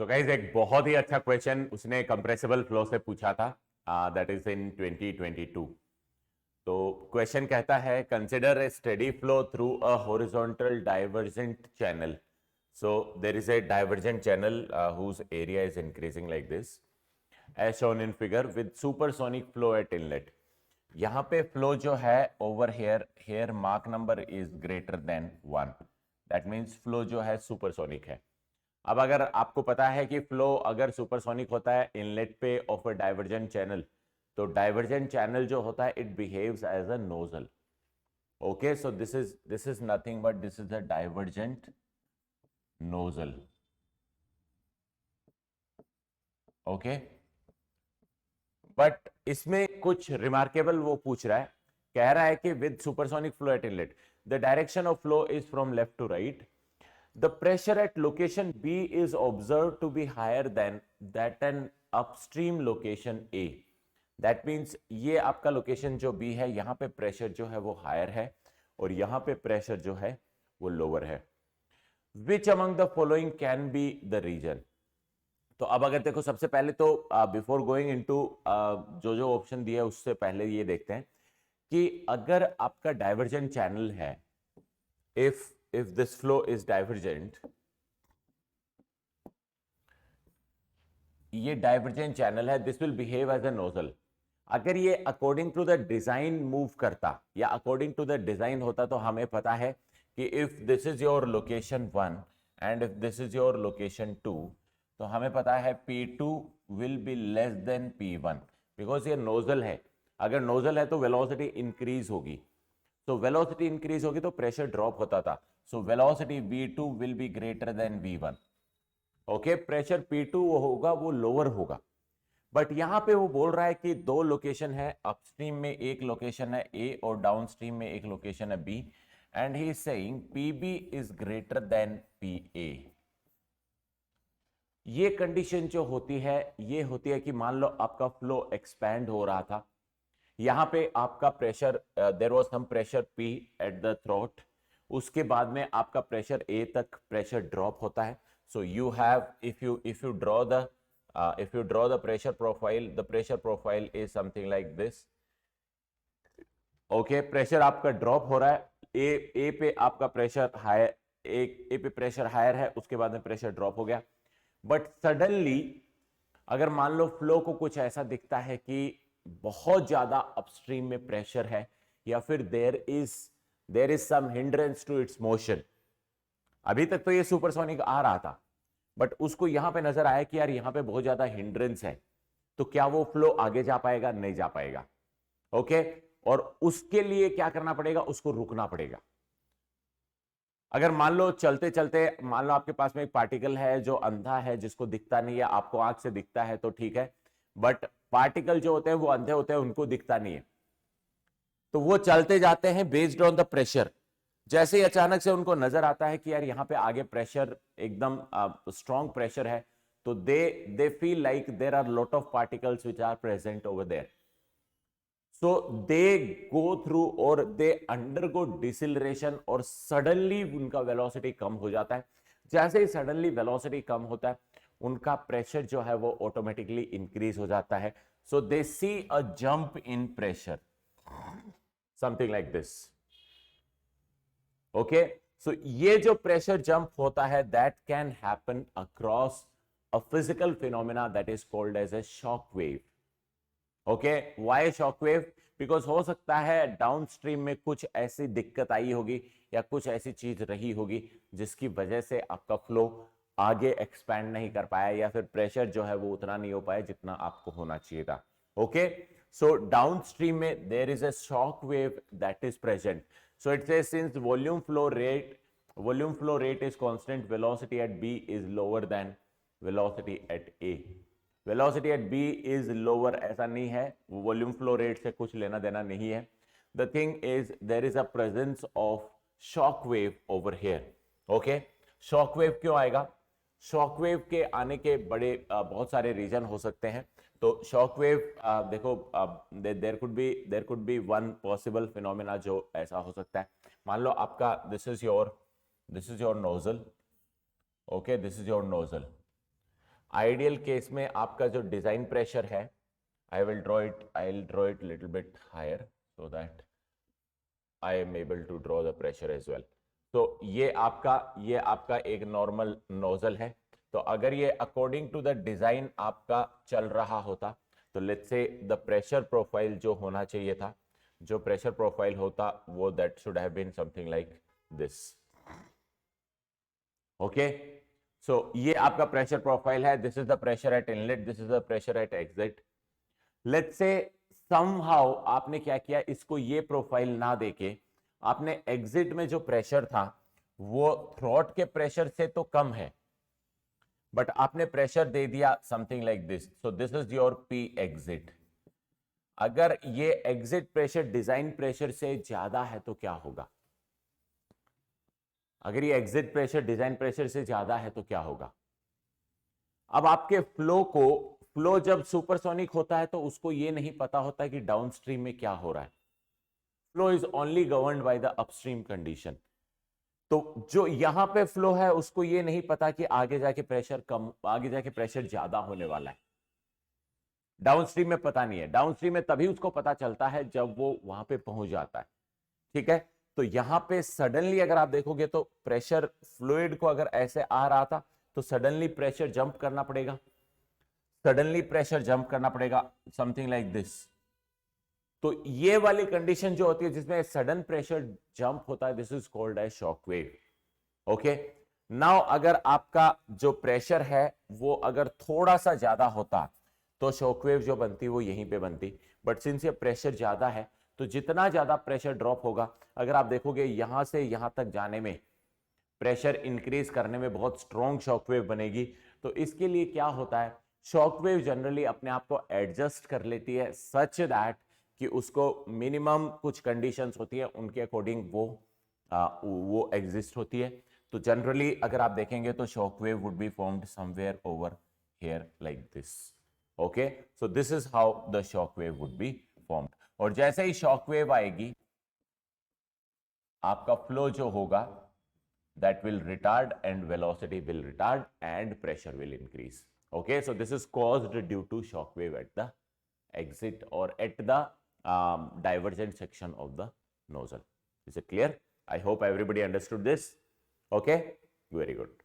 So guys एक बहुत ही अच्छा क्वेश्चन उसने कंप्रेसिबल फ्लो से पूछा था, दैट इज इन 2022। तो क्वेश्चन कहता है consider a steady flow through a horizontal divergent channel. So there is a divergent channel whose area is increasing like this as shown in figure with supersonic flow at inlet। यहाँ पे flow जो है over here here मार्क number is greater than 1, that means flow जो है supersonic है। अब अगर आपको पता है कि फ्लो अगर सुपरसोनिक होता है इनलेट पे ऑफ अ डाइवर्जेंट चैनल, तो डाइवर्जेंट चैनल जो होता है it behaves as a nozzle. Okay, so this is nothing but this is a divergent nozzle. Okay, but इसमें कुछ रिमार्केबल वो पूछ रहा है, कह रहा है कि with supersonic flow at inlet the direction of flow is from left to right. The pressure at location B is observed to be higher than that an upstream location A। That means ये आपका location जो B है, यहाँ पे pressure जो है वो higher है और यहाँ पे प्रेशर जो है वो लोअर है। Which among the following can be the region? तो अब अगर देखो सबसे पहले तो बिफोर गोइंग इनटू जो जो ऑप्शन दिया है उससे पहले ये देखते हैं कि अगर आपका डाइवर्जेंट चैनल है, if this flow is divergent, ये डाइवर्जेंट चैनल है, this will behave as a nozzle. अगर ये according to the design move करता या अकॉर्डिंग टू द डिजाइन होता तो हमें पता है कि if this is your location 1 and if this is your location 2, तो हमें पता है P2 will be less than P1 because ये नोजल है। अगर नोजल है तो वेलोसिटी इंक्रीज होगी, तो वेलोसिटी इंक्रीज होगी तो प्रेशर ड्रॉप होता था। So velocity V2 will be greater than V1। Okay, pressure P2 वो होगा वो लोअर होगा। बट यहां पे वो बोल रहा है कि दो लोकेशन है, अपस्ट्रीम में एक लोकेशन है A और डाउनस्ट्रीम में एक लोकेशन है B, and he is saying PB is greater then PA। ये कंडीशन जो होती है ये होती है कि मान लो आपका फ्लो एक्सपैंड हो रहा था, यहां पे आपका pressure there was some pressure P at the throat, उसके बाद में आपका प्रेशर A तक प्रेशर ड्रॉप होता है। So you have if you draw the if you draw the pressure profile, the pressure profile is something like this। Okay, pressure आपका drop हो रहा है, ए पे आपका प्रेशर हायर, ए पे प्रेशर हायर है, उसके बाद में प्रेशर ड्रॉप हो गया। बट सडनली अगर मान लो फ्लो को कुछ ऐसा दिखता है कि बहुत ज्यादा अपस्ट्रीम में प्रेशर है या फिर there is some hindrance to its motion. अभी तक तो ये सुपरसोनिक आ रहा था बट उसको यहां पे नजर आया कि यार यहां पे बहुत ज्यादा हिंड्रेंस है, तो क्या वो फ्लो आगे जा पाएगा? नहीं जा पाएगा। ओके, और उसके लिए क्या करना पड़ेगा? उसको रुकना पड़ेगा। अगर मान लो चलते चलते मान लो आपके पास में एक पार्टिकल है जो अंधा है, जिसको दिखता नहीं है, आपको आंख से दिखता है तो ठीक है, बट पार्टिकल जो होते हैं वो अंधे होते हैं, उनको दिखता नहीं है, तो वो चलते जाते हैं बेस्ड ऑन द प्रेशर। जैसे ही अचानक से उनको नजर आता है कि यार यहाँ पे आगे प्रेशर एकदम स्ट्रॉन्ग प्रेशर है, तो they feel like there are lot of particles which are present over there, so they go through और दे अंडरगो डिसिलरेशन और सडनली उनका वेलोसिटी कम हो जाता है। जैसे ही सडनली वेलोसिटी कम होता है उनका प्रेशर जो है वो ऑटोमेटिकली इंक्रीज हो जाता है। So they see a jump in pressure, something like this. Okay, so ये जो प्रेशर जंप होता है that can happen across a physical phenomena that is called as a shock wave. Okay, why shock wave? Because हो सकता है downstream में कुछ ऐसी दिक्कत आई होगी या कुछ ऐसी चीज रही होगी जिसकी वजह से आपका फ्लो आगे एक्सपैंड नहीं कर पाया या फिर प्रेशर जो है वो उतना नहीं हो पाया जितना आपको होना चाहिए था। ओके, सो डाउनस्ट्रीम में there is a shock wave that is present. So it says since volume flow rate is constant, velocity at B is lower than velocity at A। Velocity at B is lower ऐसा नहीं है, volume flow rate से कुछ लेना देना नहीं है। The thing is there is a presence of shock wave over here. Okay, shock wave क्यों आएगा? शॉक वेव के आने के बड़े बहुत सारे रीजन हो सकते हैं। तो शॉक वेव देखो, there could be one possible phenomena जो ऐसा हो सकता है। मान लो आपका this is your nozzle. Okay, this is your nozzle ideal case में आपका जो डिजाइन प्रेशर है, I will draw it little bit higher so that I am able to draw the pressure as well. तो ये आपका एक normal nozzle है। तो अगर ये अकॉर्डिंग टू द डिजाइन आपका चल रहा होता, तो let's say the pressure profile जो होना चाहिए था, जो प्रेशर प्रोफाइल होता वो that should have been something like this. Okay, so ये आपका प्रेशर प्रोफाइल है। This is the pressure at inlet, this is the pressure at exit. Let's say somehow आपने क्या किया, इसको ये प्रोफाइल ना देके आपने एग्जिट में जो प्रेशर था वो थ्रोट के प्रेशर से तो कम है, बट आपने प्रेशर दे दिया something like this. So this is your P exit. अगर ये एग्जिट प्रेशर डिजाइन प्रेशर से ज्यादा है तो क्या होगा? अगर ये एग्जिट प्रेशर डिजाइन प्रेशर से ज्यादा है तो क्या होगा? अब आपके फ्लो जब सुपरसोनिक होता है तो उसको ये नहीं पता होता कि डाउनस्ट्रीम में क्या हो रहा है। Flow is only governed by the upstream condition. तो जो यहां पे फ्लो है उसको ये नहीं पता कि आगे जाके प्रेशर ज्यादा होने वाला है। डाउनस्ट्रीम में पता नहीं है। डाउनस्ट्रीम में तभी उसको पता चलता है जब वो वहां पे पहुंच जाता है। ठीक है, तो यहां पे सडनली अगर आप देखोगे तो प्रेशर फ्लूइड को अगर ऐसे आ रहा था तो सडनली प्रेशर जंप करना पड़ेगा, समथिंग लाइक दिस। तो ये वाली कंडीशन जो होती है जिसमें सडन प्रेशर जंप होता है, this is called as shock wave. Okay, now अगर आपका जो प्रेशर है वो अगर थोड़ा सा ज्यादा होता तो शॉकवेव जो बनती वो यहीं पे बनती, बट सिंस ये प्रेशर ज्यादा है तो जितना ज्यादा प्रेशर ड्रॉप होगा, अगर आप देखोगे यहां से यहां तक जाने में प्रेशर इंक्रीज करने में बहुत स्ट्रॉन्ग शॉकवेव बनेगी। तो इसके लिए क्या होता है, शॉकवेव जनरली अपने आप को एडजस्ट कर लेती है सच दैट कि उसको मिनिमम कुछ कंडीशंस होती है उनके अकॉर्डिंग वो एग्जिस्ट होती है। तो जनरली अगर आप देखेंगे तो shockwave would be formed somewhere over here like this. Okay, so this is how the shockwave would be formed. और जैसे ही शॉकवेव आएगी आपका फ्लो जो होगा that will retard and velocity will retard and pressure will increase. Okay, so this is caused due to shock wave at the exit or at the divergent section of the nozzle. Is it clear? I hope everybody understood this. Okay, very good.